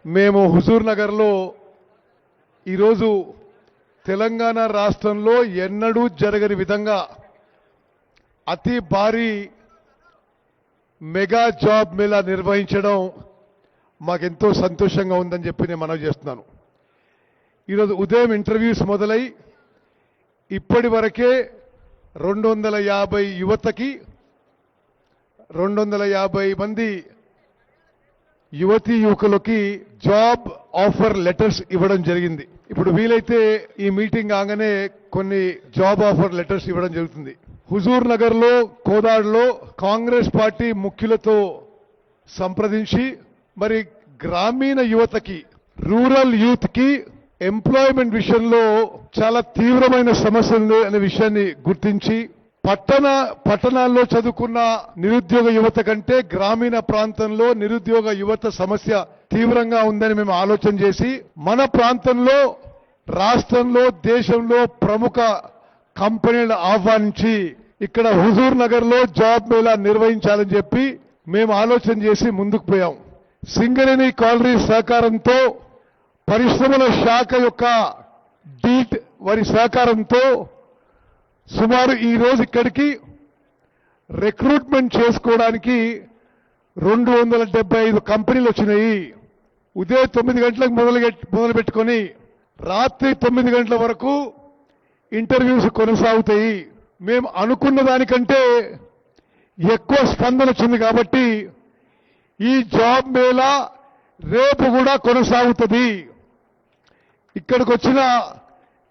మేము హుజూర్ నగర్లో ఈరోజు తెలంగాణ రాష్ట్రంలో ఎన్నడూ జరగని విధంగా అతి భారీ మెగా జాబ్ మేళా నిర్వహించడం మాకెంతో సంతోషంగా ఉందని చెప్పి నేను మనవి చేస్తున్నాను. ఈరోజు ఉదయం ఇంటర్వ్యూస్ మొదలై ఇప్పటి వరకే 250 యువతకి 250 మంది యువతీ యువకులకి జాబ్ ఆఫర్ లెటర్స్ ఇవ్వడం జరిగింది. ఇప్పుడు వీలైతే ఈ మీటింగ్ ఆగానే కొన్ని జాబ్ ఆఫర్ లెటర్స్ ఇవ్వడం జరుగుతుంది. హుజూర్ నగర్ లో కోదాడలో కాంగ్రెస్ పార్టీ ముఖ్యులతో సంప్రదించి మరి గ్రామీణ యువతకి రూరల్ యూత్ కి ఎంప్లాయ్మెంట్ విషయంలో చాలా తీవ్రమైన సమస్యలు అనే విషయాన్ని గుర్తించి పట్టణాల్లో చదువుకున్న నిరుద్యోగ యువత కంటే గ్రామీణ ప్రాంతంలో నిరుద్యోగ యువత సమస్య తీవ్రంగా ఉందని మేము ఆలోచన చేసి మన ప్రాంతంలో రాష్ట్రంలో దేశంలో ప్రముఖ కంపెనీలను ఆహ్వానించి ఇక్కడ హుజూర్ నగర్ లో జాబ్ మేళా నిర్వహించాలని చెప్పి మేము ఆలోచన చేసి ముందుకు పోయాం. సింగరేణి కాలనీ సహకారంతో పరిశ్రమల శాఖ యొక్క డీట్ వారి సహకారంతో సుమారు ఈ రోజు ఇక్కడికి రిక్రూట్మెంట్ చేసుకోవడానికి 275 కంపెనీలు వచ్చినాయి. ఉదయం 9 గంటలకు మొదలు పెట్టుకొని రాత్రి 9 గంటల వరకు ఇంటర్వ్యూస్ కొనసాగుతాయి. మేము అనుకున్న దానికంటే ఎక్కువ స్పందన వచ్చింది కాబట్టి ఈ జాబ్ మేళా రేపు కూడా కొనసాగుతుంది. ఇక్కడికి వచ్చిన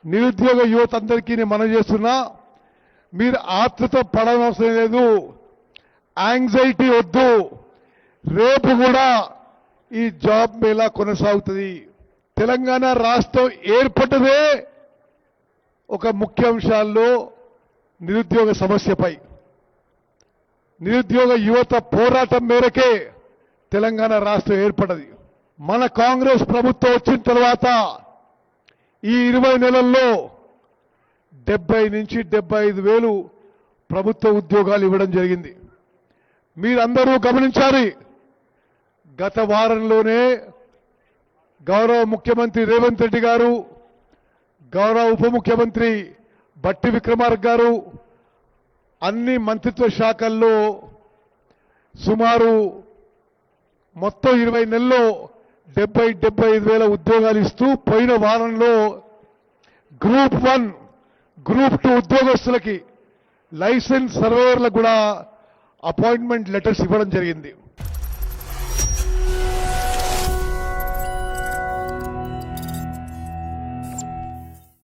నిరుద్యోగ యువత అందరికీ నేను మనవి చేస్తున్నా, మీరు ఆతృత పడనవసరం లేదు, యాంగ్జైటీ వద్దు. రేపు కూడా ఈ జాబ్ మేళా కొనసాగుతుంది. తెలంగాణ రాష్ట్రం ఏర్పడ్డదే ఒక ముఖ్య అంశాల్లో నిరుద్యోగ సమస్యపై నిరుద్యోగ యువత పోరాటం మేరకే తెలంగాణ రాష్ట్రం ఏర్పడ్డది. మన కాంగ్రెస్ ప్రభుత్వం వచ్చిన తర్వాత ఈ 20 నెలల్లో 70 నుంచి 75 వేలు ప్రభుత్వ ఉద్యోగాలు ఇవ్వడం జరిగింది. మీరందరూ గమనించాలి. గత వారంలోనే గౌరవ ముఖ్యమంత్రి రేవంత్ రెడ్డి గారు, గౌరవ ఉప ముఖ్యమంత్రి బట్టి విక్రమార్క గారు అన్ని మంత్రిత్వ శాఖల్లో సుమారు మొత్తం 20 నెలల్లో 70-75 వేల ఉద్యోగాలు ఇస్తూ పోయిన వారంలో గ్రూప్ 1, గ్రూప్ 2 ఉద్యోగస్తులకి లైసెన్స్ సర్వేయర్లకు కూడా అపాయింట్మెంట్ లెటర్స్ ఇవ్వడం జరిగింది.